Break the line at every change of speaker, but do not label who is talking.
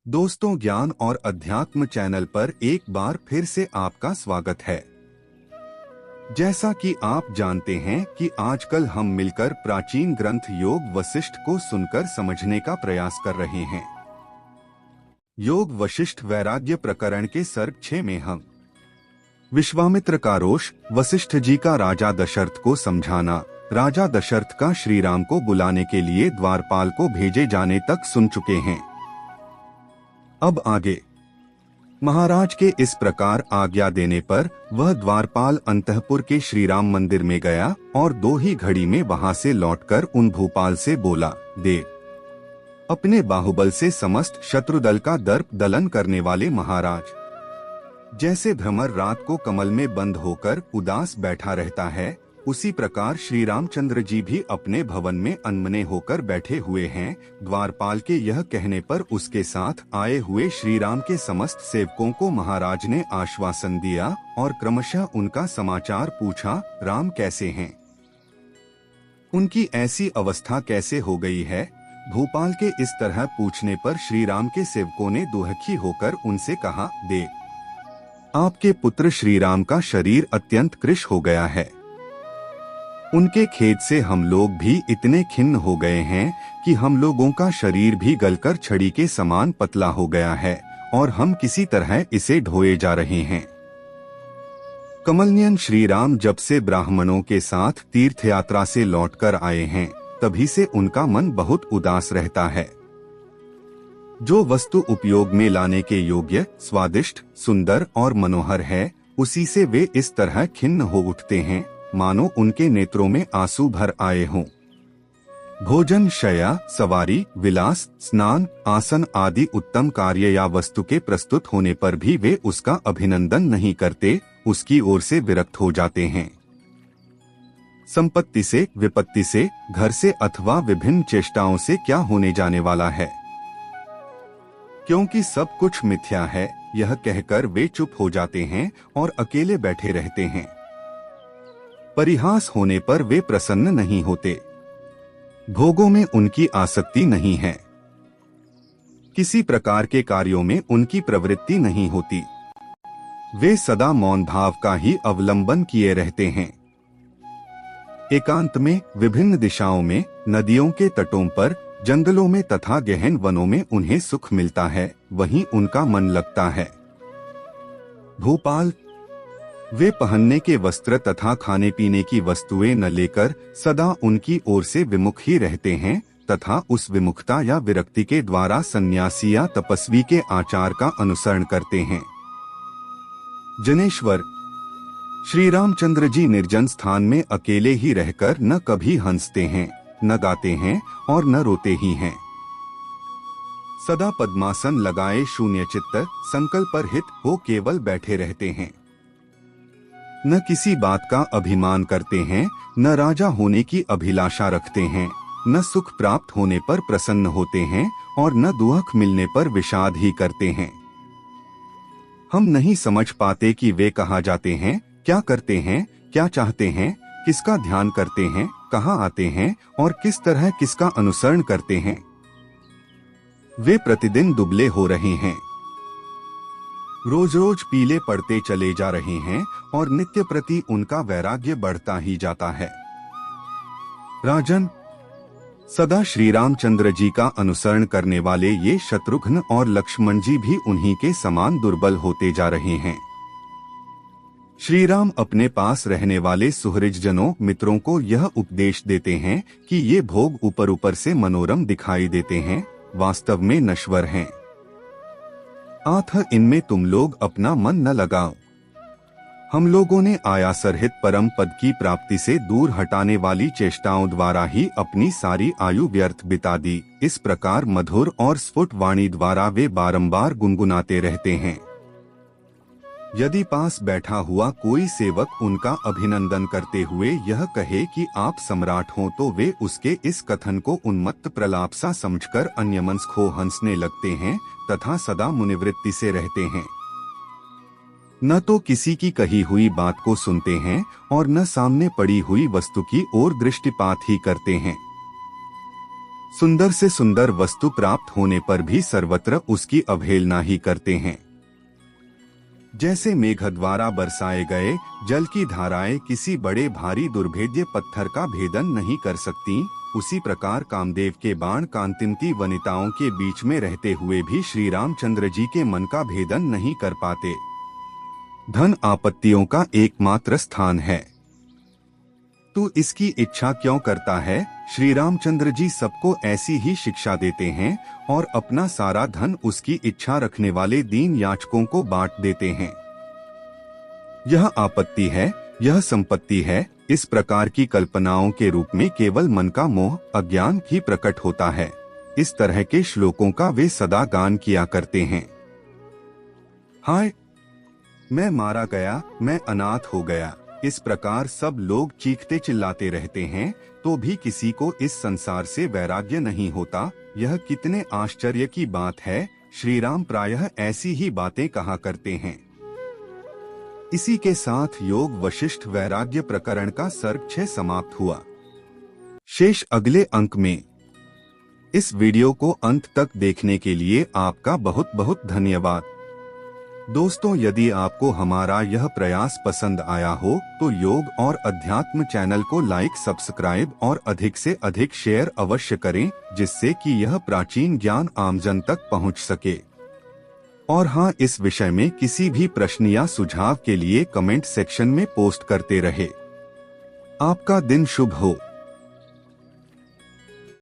दोस्तों, ज्ञान और अध्यात्म चैनल पर एक बार फिर से आपका स्वागत है। जैसा कि आप जानते हैं कि आजकल हम मिलकर प्राचीन ग्रंथ योग वशिष्ठ को सुनकर समझने का प्रयास कर रहे हैं। योग वशिष्ठ वैराग्य प्रकरण के सर्ग 6 में हम विश्वामित्र का रोष, वशिष्ठ जी का राजा दशरथ को समझाना, राजा दशरथ का श्री राम को बुलाने के लिए द्वारपाल को भेजे जाने तक सुन चुके हैं। अब आगे महाराज के इस प्रकार आज्ञा देने पर वह द्वारपाल अंतःपुर के श्री राम मंदिर में गया और 2 ही घड़ी में वहां से लौटकर उन भूपाल से बोला, देव, अपने बाहुबल से समस्त शत्रुदल का दर्प दलन करने वाले महाराज, जैसे भ्रमर रात को कमल में बंद होकर उदास बैठा रहता है, उसी प्रकार श्री रामचंद्र जी भी अपने भवन में अनमने होकर बैठे हुए हैं। द्वारपाल के यह कहने पर उसके साथ आए हुए श्री राम के समस्त सेवकों को महाराज ने आश्वासन दिया और क्रमशः उनका समाचार पूछा। राम कैसे हैं? उनकी ऐसी अवस्था कैसे हो गई है? भूपाल के इस तरह पूछने पर श्री राम के सेवकों ने दुखी होकर उनसे कहा, देव, आपके पुत्र श्री राम का शरीर अत्यंत कृश हो गया है। उनके खेद से हम लोग भी इतने खिन्न हो गए हैं कि हम लोगों का शरीर भी गलकर छड़ी के समान पतला हो गया है और हम किसी तरह इसे ढोए जा रहे हैं। कमलनयन श्री राम जब से ब्राह्मणों के साथ तीर्थ यात्रा से लौटकर आए हैं, तभी से उनका मन बहुत उदास रहता है। जो वस्तु उपयोग में लाने के योग्य, स्वादिष्ट, सुंदर और मनोहर है, उसी से वे इस तरह खिन्न हो उठते हैं मानो उनके नेत्रों में आंसू भर आए हों। भोजन, शय्या, सवारी, विलास, स्नान, आसन आदि उत्तम कार्य या वस्तु के प्रस्तुत होने पर भी वे उसका अभिनंदन नहीं करते, उसकी ओर से विरक्त हो जाते हैं। संपत्ति से, विपत्ति से, घर से अथवा विभिन्न चेष्टाओं से क्या होने जाने वाला है, क्योंकि सब कुछ मिथ्या है, यह कहकर वे चुप हो जाते हैं और अकेले बैठे रहते हैं। परिहास होने पर वे प्रसन्न नहीं होते। भोगों में उनकी आसक्ति नहीं है। किसी प्रकार के कार्यों में उनकी प्रवृत्ति नहीं होती। वे सदा मौन भाव का ही अवलंबन किए रहते हैं। एकांत में, विभिन्न दिशाओं में, नदियों के तटों पर, जंगलों में तथा गहन वनों में उन्हें सुख मिलता है, वहीं उनका मन लगता है। भूपाल, वे पहनने के वस्त्र तथा खाने पीने की वस्तुएं न लेकर सदा उनकी ओर से विमुख ही रहते हैं तथा उस विमुखता या विरक्ति के द्वारा सन्यासी या तपस्वी के आचार का अनुसरण करते हैं। जनेश्वर, श्री रामचंद्र जी निर्जन स्थान में अकेले ही रहकर न कभी हंसते हैं, न गाते हैं और न रोते ही हैं। सदा पद्मासन लगाए शून्य चित्त, संकल्प पर हित हो केवल बैठे रहते हैं। न किसी बात का अभिमान करते हैं, न राजा होने की अभिलाषा रखते हैं, न सुख प्राप्त होने पर प्रसन्न होते हैं और न दुख मिलने पर विषाद ही करते हैं। हम नहीं समझ पाते कि वे कहाँ जाते हैं, क्या करते हैं, क्या चाहते हैं, किसका ध्यान करते हैं, कहाँ आते हैं और किस तरह किसका अनुसरण करते हैं। वे प्रतिदिन दुबले हो रहे हैं, रोज रोज पीले पड़ते चले जा रहे हैं और नित्य प्रति उनका वैराग्य बढ़ता ही जाता है। राजन, सदा श्री रामचंद्र जी का अनुसरण करने वाले ये शत्रुघ्न और लक्ष्मण जी भी उन्हीं के समान दुर्बल होते जा रहे हैं। श्री राम अपने पास रहने वाले सुहृदजनों, मित्रों को यह उपदेश देते हैं कि ये भोग ऊपर ऊपर से मनोरम दिखाई देते हैं, वास्तव में नश्वर हैं। अतः इनमें तुम लोग अपना मन न लगाओ। हम लोगों ने आयासरहित परम पद की प्राप्ति से दूर हटाने वाली चेष्टाओं द्वारा ही अपनी सारी आयु व्यर्थ बिता दी। इस प्रकार मधुर और स्फुट वाणी द्वारा वे बारंबार गुनगुनाते रहते हैं। यदि पास बैठा हुआ कोई सेवक उनका अभिनंदन करते हुए यह कहे कि आप सम्राट हों, तो वे उसके इस कथन को उन्मत्त प्रलाप सा समझकर अन्यमनस्क खो हंसने लगते हैं तथा सदा मुनिवृत्ति से रहते हैं। न तो किसी की कही हुई बात को सुनते हैं और न सामने पड़ी हुई वस्तु की ओर दृष्टिपात ही करते हैं। सुंदर से सुंदर वस्तु प्राप्त होने पर भी सर्वत्र उसकी अवहेलना ही करते हैं। जैसे मेघ द्वारा बरसाए गए जल की धाराएं किसी बड़े भारी दुर्भेद्य पत्थर का भेदन नहीं कर सकती, उसी प्रकार कामदेव के बाण कांतिमती वनिताओं के बीच में रहते हुए भी श्री रामचंद्र जी के मन का भेदन नहीं कर पाते। धन आपत्तियों का एकमात्र स्थान है, तू इसकी इच्छा क्यों करता है? श्री रामचंद्र जी सबको ऐसी ही शिक्षा देते हैं और अपना सारा धन उसकी इच्छा रखने वाले दीन याचकों को बांट देते हैं। यह आपत्ति है, यह संपत्ति है, इस प्रकार की कल्पनाओं के रूप में केवल मन का मोह अज्ञान ही प्रकट होता है। इस तरह के श्लोकों का वे सदा गान किया करते हैं। हाय, मैं मारा गया, मैं अनाथ हो गया, इस प्रकार सब लोग चीखते चिल्लाते रहते हैं, तो भी किसी को इस संसार से वैराग्य नहीं होता। यह कितने आश्चर्य की बात है। श्री राम प्रायः ऐसी ही बातें कहा करते हैं। इसी के साथ योग वशिष्ठ वैराग्य प्रकरण का सर्ग 6 समाप्त हुआ। शेष अगले अंक में। इस वीडियो को अंत तक देखने के लिए आपका बहुत बहुत धन्यवाद। दोस्तों, यदि आपको हमारा यह प्रयास पसंद आया हो तो योग और अध्यात्म चैनल को लाइक, सब्सक्राइब और अधिक से अधिक शेयर अवश्य करें, जिससे कि यह प्राचीन ज्ञान आमजन तक पहुंच सके। और हाँ, इस विषय में किसी भी प्रश्न या सुझाव के लिए कमेंट सेक्शन में पोस्ट करते रहे। आपका दिन शुभ हो।